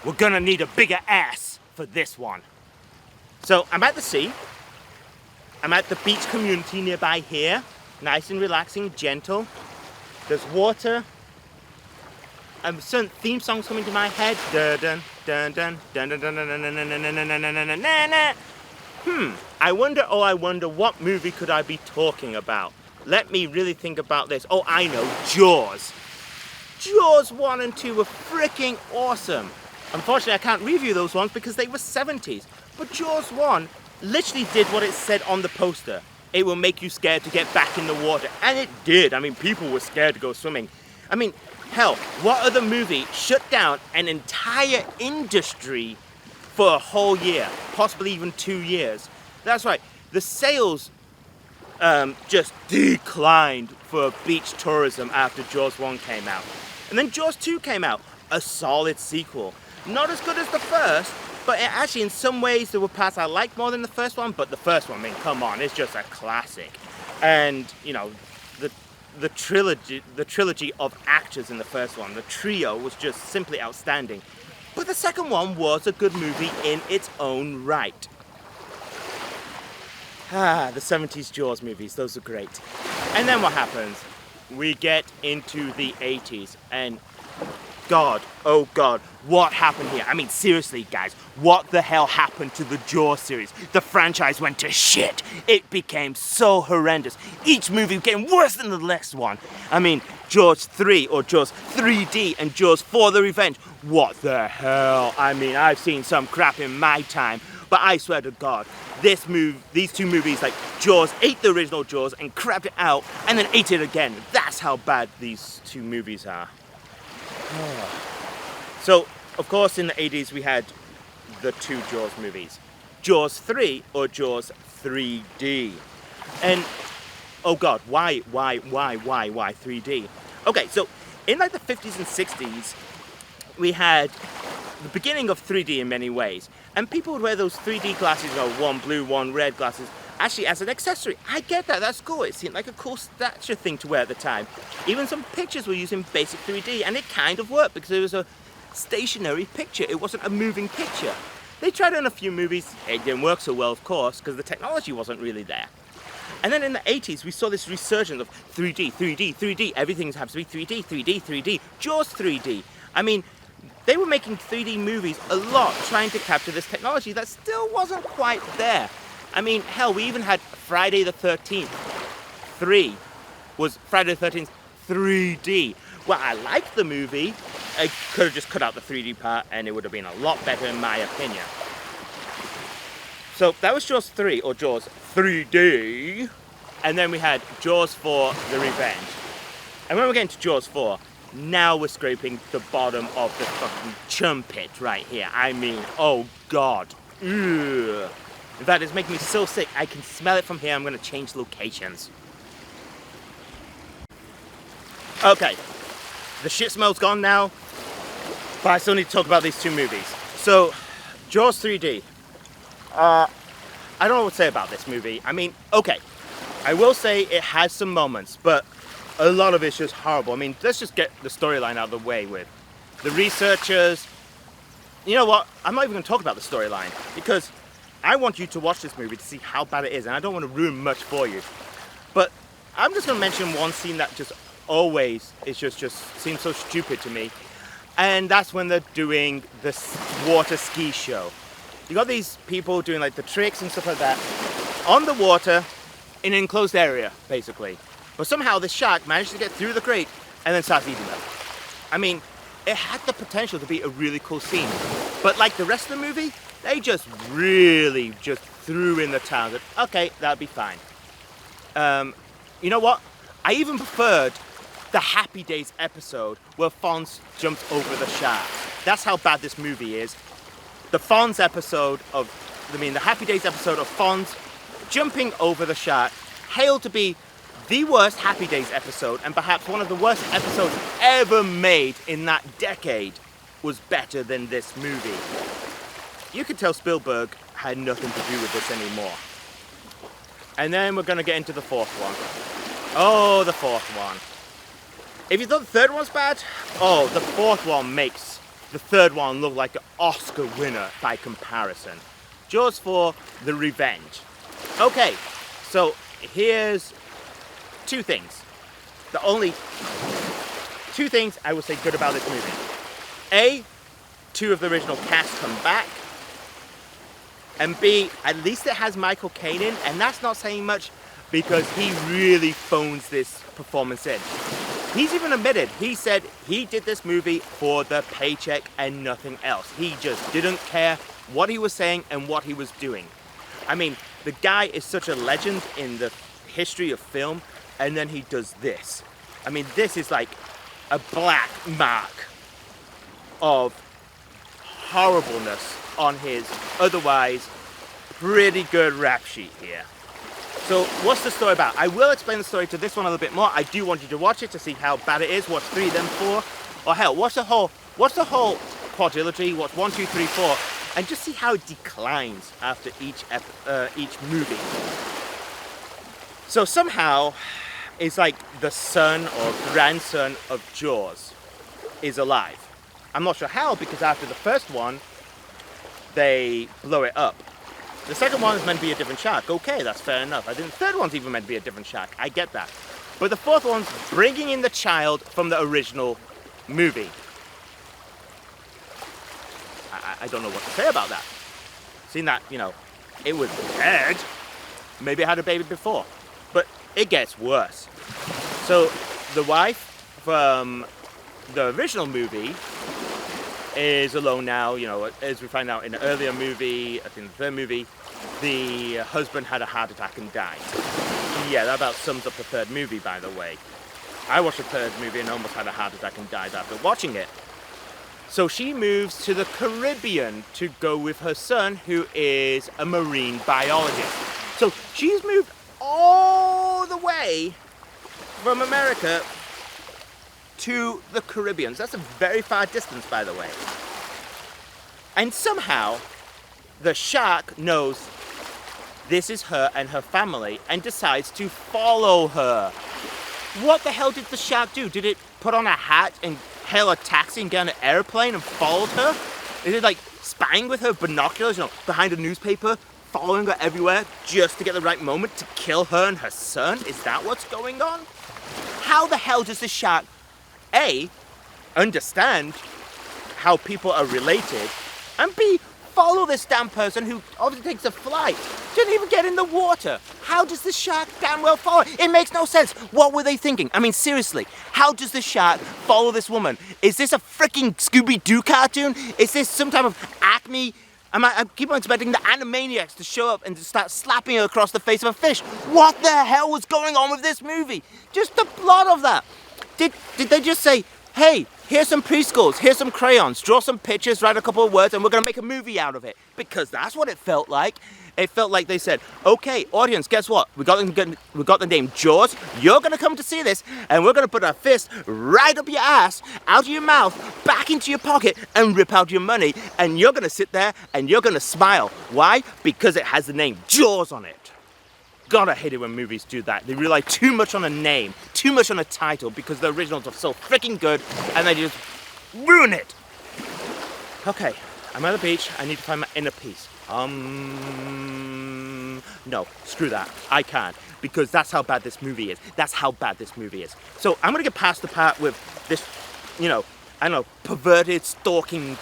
we're gonna need a bigger ass for this one. So I'm at the sea. I'm at the beach community nearby here. Nice and relaxing, gentle. There's water. Certain theme songs coming to my head. Dun dun dun dun dun dun dun dun dun dun dun dun. I wonder what movie could I be talking about? Let me really think about this. Oh, I know, Jaws. Jaws 1 and 2 were freaking awesome. Unfortunately, I can't review those ones because they were 70s. But Jaws 1 literally did what it said on the poster. It will make you scared to get back in the water. And it did. I mean, people were scared to go swimming. I mean, hell, what other movie shut down an entire industry for a whole year? Possibly even 2 years. That's right. The sales just declined for beach tourism after Jaws 1 came out. And then Jaws 2 came out. A solid sequel. Not as good as the first, but actually in some ways there were parts I liked more than the first one, but the first one, I mean, come on, it's just a classic. And, you know, the trilogy of actors in the first one, the trio was just simply outstanding. But the second one was a good movie in its own right. The 70s Jaws movies, those are great. And then what happens? We get into the 80s and God, oh God, what happened here? I mean, seriously, guys, what the hell happened to the Jaws series? The franchise went to shit. It became so horrendous. Each movie became worse than the next one. I mean, Jaws 3 or Jaws 3D and Jaws 4 The Revenge. What the hell? I mean, I've seen some crap in my time, but I swear to God, these two movies, like Jaws, ate the original Jaws and crapped it out and then ate it again. That's how bad these two movies are. So, of course, in the 80s we had the two Jaws movies. Jaws 3 or Jaws 3D. And, oh God, why 3D? Okay, so in like the 50s and 60s, we had the beginning of 3D in many ways. And people would wear those 3D glasses, one blue, one red glasses, actually as an accessory. I get that, that's cool. It seemed like a cool stature thing to wear at the time. Even some pictures were using basic 3D, and it kind of worked because it was a stationary picture. It wasn't a moving picture. They tried it in a few movies. It didn't work so well, of course, because the technology wasn't really there. And then in the 80s, we saw this resurgence of 3D, 3D, 3D. Everything has to be 3D, 3D, 3D. Jaws 3D. I mean, they were making 3D movies a lot, trying to capture this technology that still wasn't quite there. I mean, hell, we even had Friday the 13th 3 was Friday the 13th 3D. Well, I liked the movie. I could have just cut out the 3D part and it would have been a lot better in my opinion. So that was Jaws 3 or Jaws 3D. And then we had Jaws 4 The Revenge. And when we're getting to Jaws 4, now we're scraping the bottom of the fucking chum pit right here. I mean, oh God. Ugh. In fact, it's making me so sick. I can smell it from here. I'm going to change locations. Okay. The shit smell's gone now. But I still need to talk about these two movies. So, Jaws 3D. I don't know what to say about this movie. I mean, okay. I will say it has some moments, but a lot of it's just horrible. I mean, let's just get the storyline out of the way with the researchers. You know what? I'm not even going to talk about the storyline because I want you to watch this movie to see how bad it is, and I don't want to ruin much for you. But I'm just going to mention one scene that just always is just seems so stupid to me, and that's when they're doing this water ski show. You got these people doing like the tricks and stuff like that on the water in an enclosed area, basically. But somehow this shark managed to get through the crate and then starts eating them. I mean, it had the potential to be a really cool scene, but like the rest of the movie, they just really just threw in the towel that, okay, that'd be fine. You know what? I even preferred the Happy Days episode where Fonz jumps over the shark. That's how bad this movie is. The Fonz episode of, the Happy Days episode of Fonz jumping over the shark hailed to be the worst Happy Days episode and perhaps one of the worst episodes ever made in that decade was better than this movie. You could tell Spielberg had nothing to do with this anymore. And then we're going to get into the fourth one. Oh, the fourth one. If you thought the third one's bad, oh, the fourth one makes the third one looked like an Oscar winner by comparison. Jaws 4, The Revenge. Okay, so here's two things. The only two things I will say good about this movie. A, two of the original cast come back. And B, at least it has Michael Caine in, and that's not saying much because he really phones this performance in. He's even admitted, he said he did this movie for the paycheck and nothing else. He just didn't care what he was saying and what he was doing. I mean, the guy is such a legend in the history of film, and then he does this. I mean, this is like a black mark of horribleness on his otherwise pretty good rap sheet here. So what's the story about? I will explain the story to this one a little bit more. I do want you to watch it to see how bad it is. Watch 3, then 4, or hell, watch the whole quadrilogy. Watch 1, 2, 3, 4, and just see how it declines after each movie. So somehow, it's like the son or grandson of Jaws is alive. I'm not sure how, because after the first one, they blow it up. The second one is meant to be a different shark. Okay, that's fair enough. I think the third one's even meant to be a different shark. I get that. But the fourth one's bringing in the child from the original movie. I don't know what to say about that. Seeing that, you know, it was dead. Maybe it had a baby before. But it gets worse. So the wife from the original movie is alone now. You know, as we find out in the earlier movie, I think the third movie, the husband had a heart attack and died. Yeah, that about sums up the third movie, by the way. I watched the third movie and almost had a heart attack and died after watching it. So she moves to the Caribbean to go with her son, who is a marine biologist. So she's moved all the way from America to the Caribbean. So that's a very far distance, by the way. And somehow, the shark knows this is her and her family and decides to follow her. What the hell did the shark do? Did it put on a hat and hail a taxi and get on an airplane and followed her? Is it like spying with her binoculars, you know, behind a newspaper, following her everywhere just to get the right moment to kill her and her son? Is that what's going on? How the hell does the shark, A, understand how people are related, and B, follow this damn person who obviously takes a flight, didn't even get in the water? How does the shark damn well follow? It makes no sense. What were they thinking? I mean, seriously, how does the shark follow this woman? Is this a freaking Scooby-Doo cartoon? Is this some type of Acme? I keep on expecting the Animaniacs to show up and to start slapping her across the face of a fish. What the hell was going on with this movie? Just the plot of that. Did they just say, hey, here's some preschools, here's some crayons, draw some pictures, write a couple of words, and we're gonna make a movie out of it? Because that's what it felt like. It felt like they said, okay, audience, guess what? We got the name Jaws. You're gonna come to see this, and we're gonna put our fist right up your ass, out of your mouth, back into your pocket, and rip out your money. And you're gonna sit there and you're gonna smile. Why? Because it has the name Jaws on it. God, I hate it when movies do that. They rely too much on a name, too much on a title, because the originals are so freaking good, and they just ruin it. Okay, I'm at the beach. I need to find my inner peace. No, screw that. I can't, because that's how bad this movie is. That's how bad this movie is. So I'm gonna get past the part with this, you know, I don't know, perverted, stalking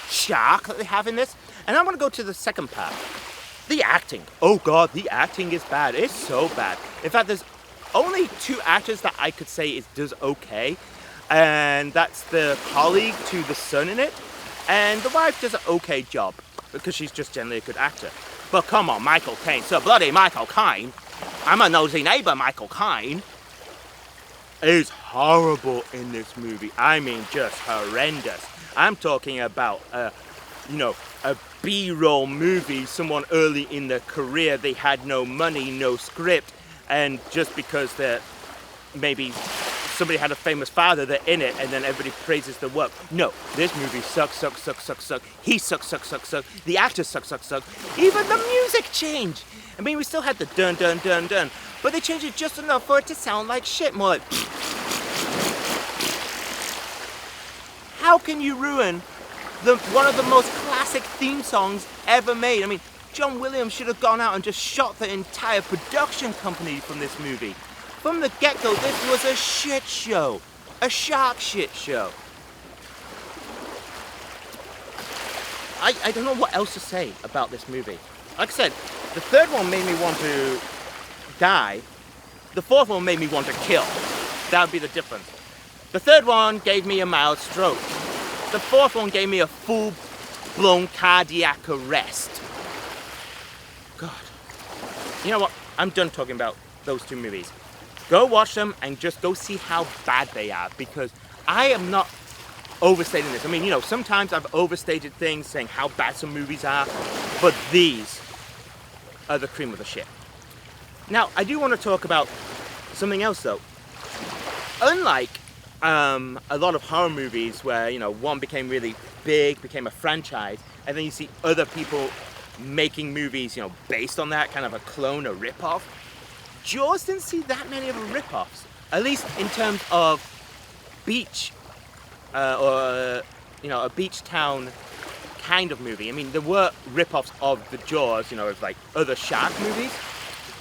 shark that they have in this, and I'm gonna go to the second part. The acting. Oh God, the acting is bad. It's so bad. In fact, there's only 2 actors that I could say does okay, and that's the colleague to the son in it, and the wife does an okay job because she's just generally a good actor. But come on, Michael Caine, Sir Bloody Michael Caine. I'm a nosy neighbor, Michael Caine is horrible in this movie. I mean, just horrendous. I'm talking about a B-roll movie, someone early in their career, they had no money, no script, and just because maybe somebody had a famous father, they're in it, and then everybody praises the work. No, this movie sucks. He sucks. The actors suck. Even the music changed. I mean, we still had the dun dun dun dun, but they changed it just enough for it to sound like shit, more like. how can you ruin one of the most classic theme songs ever made? I mean, John Williams should have gone out and just shot the entire production company from this movie. From the get-go, this was a shit show. A shark shit show. I don't know what else to say about this movie. Like I said, the third one made me want to die. The fourth one made me want to kill. That would be the difference. The third one gave me a mild stroke. The fourth one gave me a full-blown cardiac arrest. God. You know what? I'm done talking about those two movies. Go watch them and just go see how bad they are, because I am not overstating this. I mean, you know, sometimes I've overstated things saying how bad some movies are, but these are the cream of the shit. Now, I do want to talk about something else though. Unlike a lot of horror movies where, you know, one became really big, became a franchise, and then you see other people making movies, you know, based on that, kind of a clone, a rip-off, Jaws didn't see that many of a rip-offs, at least in terms of beach or, you know, a beach town kind of movie. I mean, there were rip-offs of the Jaws, you know, of like other shark movies,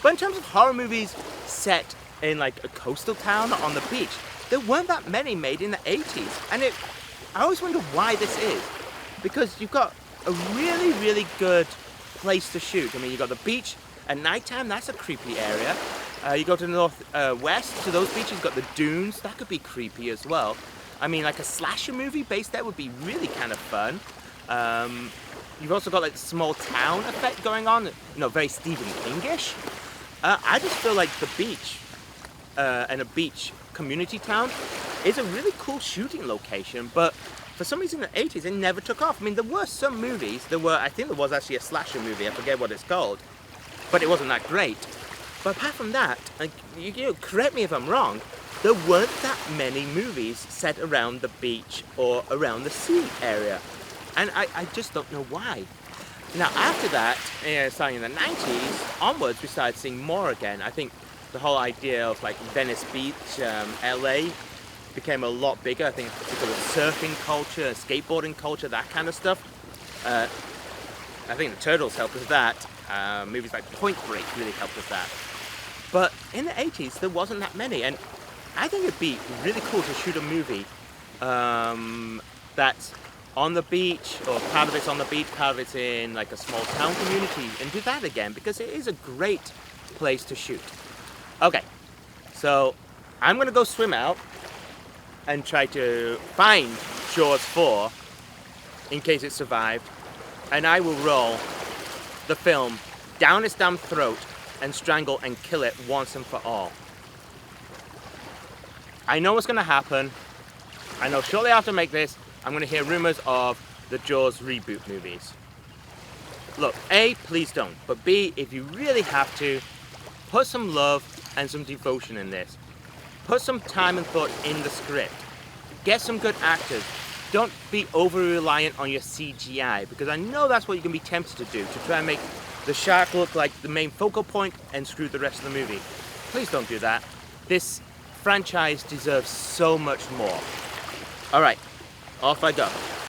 but in terms of horror movies set in like a coastal town on the beach, there weren't that many made in the 80s. And I always wonder why this is, because you've got a really, really good place to shoot. I mean, you've got the beach at nighttime, that's a creepy area. You go to the northwest, to those beaches, you've got the dunes, that could be creepy as well. I mean, like a slasher movie based there would be really kind of fun. You've also got like the small town effect going on, you know, very Stephen King-ish. I just feel like the beach and a beach community town is a really cool shooting location, but for some reason in the 80s it never took off. I mean, there were some movies, I think there was actually a slasher movie, I forget what it's called, but it wasn't that great. But apart from that, like, you know, correct me if I'm wrong, there weren't that many movies set around the beach or around the sea area. And I just don't know why. Now after that, starting in the 90s onwards, we started seeing more again. I think the whole idea of like Venice Beach, LA became a lot bigger. I think because of surfing culture, skateboarding culture, that kind of stuff. I think the Turtles helped with that. Movies like Point Break really helped with that. But in the 80s, there wasn't that many. And I think it'd be really cool to shoot a movie that's on the beach, or part of it's on the beach, part of it's in like a small town community, and do that again, because it is a great place to shoot. Okay, so I'm gonna go swim out and try to find Jaws 4 in case it survived, and I will roll the film down its damn throat and strangle and kill it once and for all. I know what's gonna happen. I know shortly after I make this, I'm gonna hear rumors of the Jaws reboot movies. Look, A, please don't, but B, if you really have to, put some love and some devotion in this. Put some time and thought in the script. Get some good actors. Don't be over-reliant on your CGI, because I know that's what you can be tempted to do, to try and make the shark look like the main focal point and screw the rest of the movie. Please don't do that. This franchise deserves so much more. Alright, off I go.